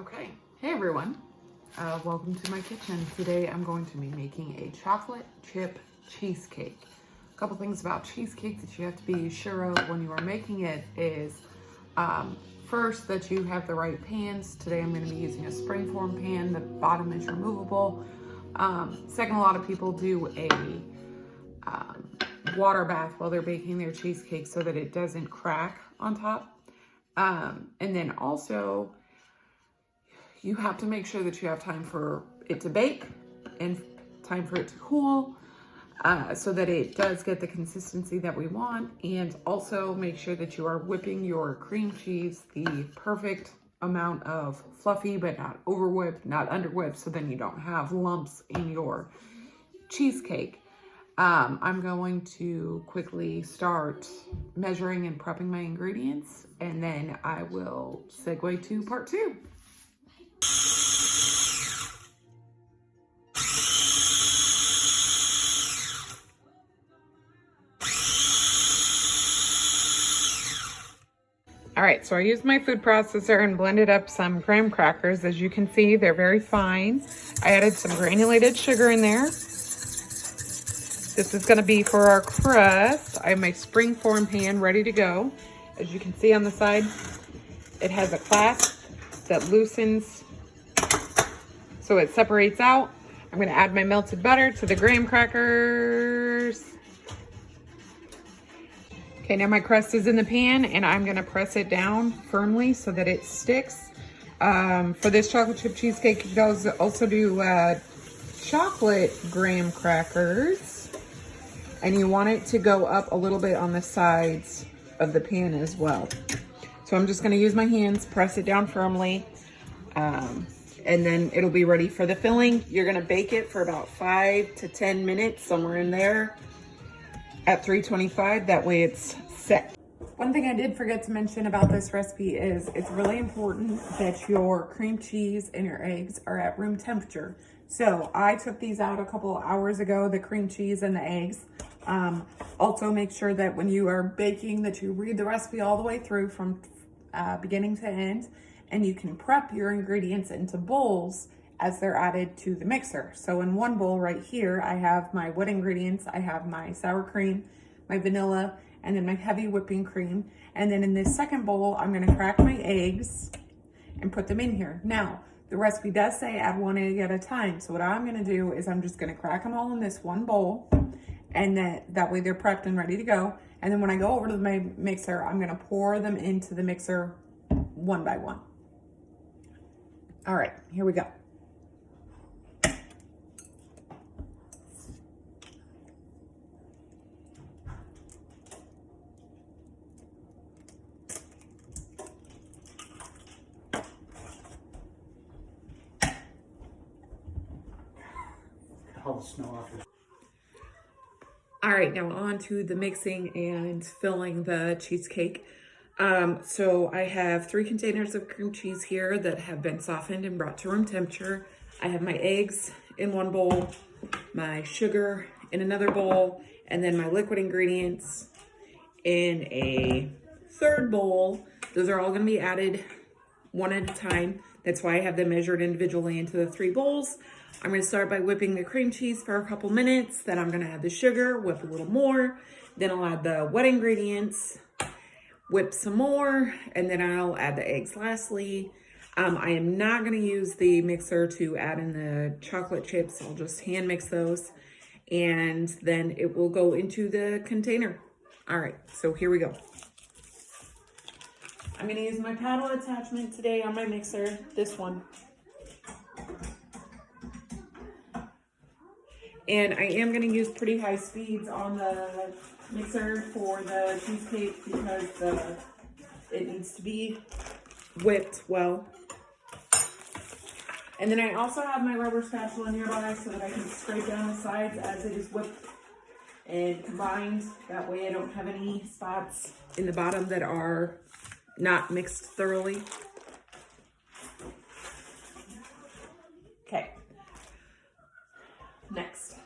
Okay, hey everyone, welcome to my kitchen. Today I'm going to be making a chocolate chip cheesecake. A couple things about cheesecake that you have to be sure of when you are making it is first that you have the right pans. Today I'm going to be using a springform pan. The bottom is removable. Second, a lot of people do a water bath while they're baking their cheesecake so that it doesn't crack on top. And then also, you have to make sure that you have time for it to bake and time for it to cool so that it does get the consistency that we want. And also make sure that you are whipping your cream cheese the perfect amount of fluffy, but not over whipped, not under whipped, so then you don't have lumps in your cheesecake. I'm going to quickly start measuring and prepping my ingredients, and then I will segue to part two. All right, so I used my food processor and blended up some graham crackers. As you can see, they're very fine. I added some granulated sugar in there. This is gonna be for our crust. I have my springform pan ready to go. As you can see on the side, it has a clasp that loosens so it separates out. I'm gonna add my melted butter to the graham crackers. Okay, now my crust is in the pan and I'm gonna press it down firmly so that it sticks. For this chocolate chip cheesecake, you guys also do chocolate graham crackers. And you want it to go up a little bit on the sides of the pan as well. So I'm just gonna use my hands, press it down firmly, and then it'll be ready for the filling. You're gonna bake it for about 5 to 10 minutes, somewhere in there, at 325, that way it's set. One thing I did forget to mention about this recipe is it's really important that your cream cheese and your eggs are at room temperature. So I took these out a couple of hours ago, the cream cheese and the eggs. Also make sure that when you are baking that you read the recipe all the way through from beginning to end, and you can prep your ingredients into bowls as they're added to the mixer. So in one bowl right here, I have my wet ingredients. I have my sour cream, my vanilla, and then my heavy whipping cream. And then in this second bowl, I'm gonna crack my eggs and put them in here. Now, the recipe does say add one egg at a time. So what I'm gonna do is I'm just gonna crack them all in this one bowl, and that way they're prepped and ready to go. And then when I go over to my mixer, I'm gonna pour them into the mixer one by one. All right, here we go. All the snow off. All right, now on to the mixing and filling the cheesecake. So I have 3 containers of cream cheese here that have been softened and brought to room temperature. I have my eggs in one bowl, my sugar in another bowl, and then my liquid ingredients in a third bowl. Those are all gonna be added one at a time. That's why I have them measured individually into the 3 bowls. I'm gonna start by whipping the cream cheese for a couple minutes. Then I'm gonna add the sugar, whip a little more. Then I'll add the wet ingredients, whip some more, and then I'll add the eggs lastly. I am not gonna use the mixer to add in the chocolate chips. I'll just hand mix those, and then it will go into the container. All right, so here we go. I'm gonna use my paddle attachment today on my mixer, this one. And I am gonna use pretty high speeds on the mixer for the cheesecake because it needs to be whipped well. And then I also have my rubber spatula nearby so that I can scrape down the sides as it is whipped and combined. That way I don't have any spots in the bottom that are not mixed thoroughly. Okay. Next.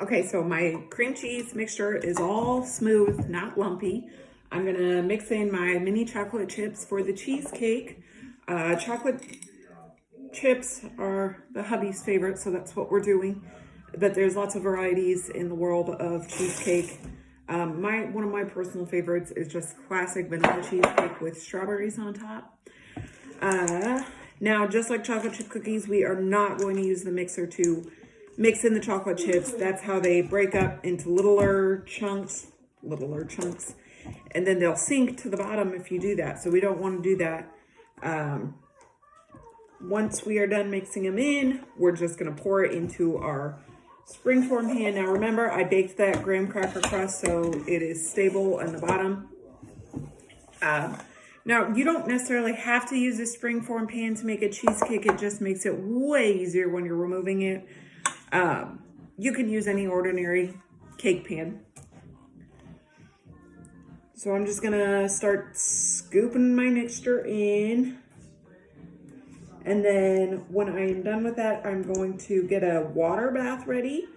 Okay, so my cream cheese mixture is all smooth, not lumpy. I'm gonna mix in my mini chocolate chips for the cheesecake. Chocolate chips are the hubby's favorite, so that's what we're doing. But there's lots of varieties in the world of cheesecake. One of my personal favorites is just classic vanilla cheesecake with strawberries on top. Now, just like chocolate chip cookies, we are not going to use the mixer to mix in the chocolate chips. That's how they break up into littler chunks, and then they'll sink to the bottom if you do that. So we don't want to do that. Once we are done mixing them in, we're just going to pour it into our springform pan. Now remember, I baked that graham cracker crust so it is stable on the bottom. Now, you don't necessarily have to use a springform pan to make a cheesecake. It just makes it way easier when you're removing it. You can use any ordinary cake pan. So I'm just gonna start scooping my mixture in. And then when I am done with that, I'm going to get a water bath ready.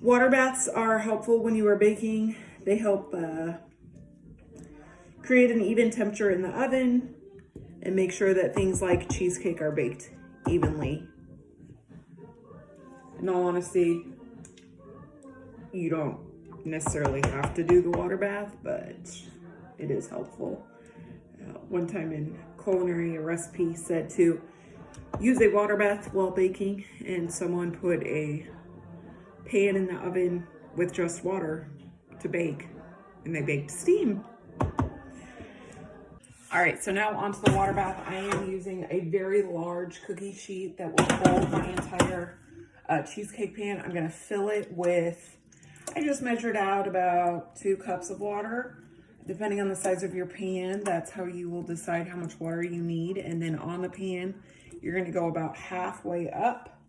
Water baths are helpful when you are baking. They help create an even temperature in the oven and make sure that things like cheesecake are baked evenly. In all honesty, you don't necessarily have to do the water bath, but it is helpful. One time in culinary, a recipe said to use a water bath while baking, and someone put a pan in the oven with just water to bake, and they baked steam. All right, so now onto the water bath. I am using a very large cookie sheet that will hold my entire cheesecake pan. I'm gonna fill it with, I just measured out about 2 cups of water. Depending on the size of your pan, that's how you will decide how much water you need. And then on the pan, you're gonna go about halfway up.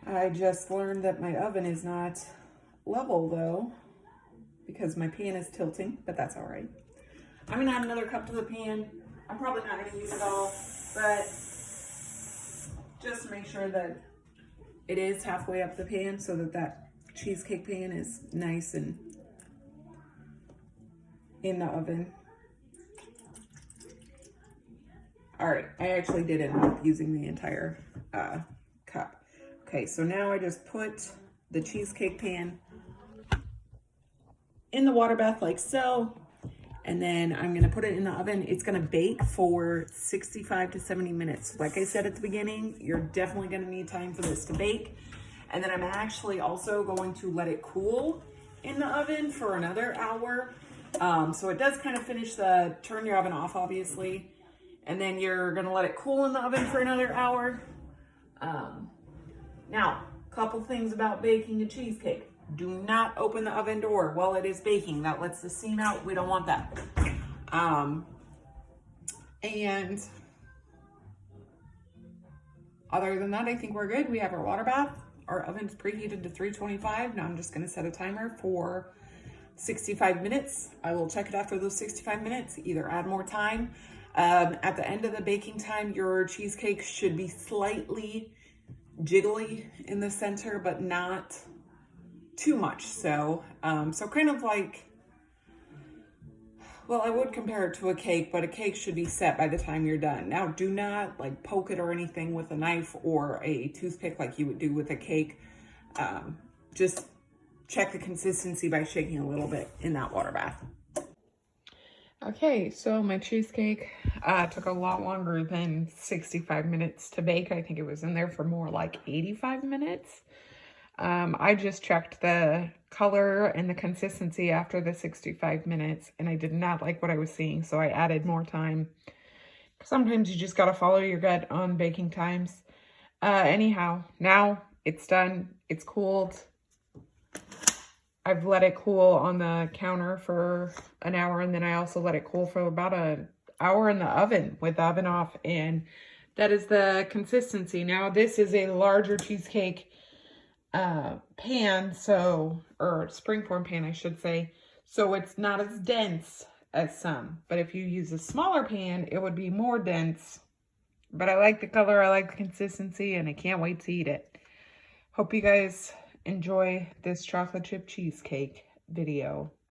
I just learned that my oven is not level though, because my pan is tilting, but that's all right. I'm gonna add another cup to the pan. I'm probably not gonna use it all, but just to make sure that it is halfway up the pan so that that cheesecake pan is nice and in the oven. All right, I actually did end up using the entire cup. Okay, so now I just put the cheesecake pan in the water bath like so, and then I'm gonna put it in the oven. It's gonna bake for 65 to 70 minutes. Like I said at the beginning, you're definitely gonna need time for this to bake. And then I'm actually also going to let it cool in the oven for another hour. So it does kind of turn your oven off, obviously. And then you're gonna let it cool in the oven for another hour. Now, a couple things about baking a cheesecake. Do not open the oven door while it is baking. That lets the steam out. We don't want that. And other than that, I think we're good. We have our water bath. Our oven's preheated to 325. Now I'm just gonna set a timer for 65 minutes. I will check it after those 65 minutes, either add more time. At the end of the baking time, your cheesecake should be slightly jiggly in the center, but not too much. So kind of like, well, I would compare it to a cake, but a cake should be set by the time you're done. Now, do not like poke it or anything with a knife or a toothpick like you would do with a cake. Just check the consistency by shaking a little bit in that water bath. Okay, so my cheesecake took a lot longer than 65 minutes to bake. I think it was in there for more like 85 minutes. I just checked the color and the consistency after the 65 minutes, and I did not like what I was seeing, so I added more time. Sometimes you just gotta follow your gut on baking times. Anyhow, now it's done. It's cooled. I've let it cool on the counter for an hour, and then I also let it cool for about an hour in the oven with the oven off, and that is the consistency. Now, this is a larger cheesecake pan, or springform pan, I should say, so it's not as dense as some. But if you use a smaller pan, it would be more dense. But I like the color, I like the consistency, and I can't wait to eat it. Hope you guys enjoy this chocolate chip cheesecake video.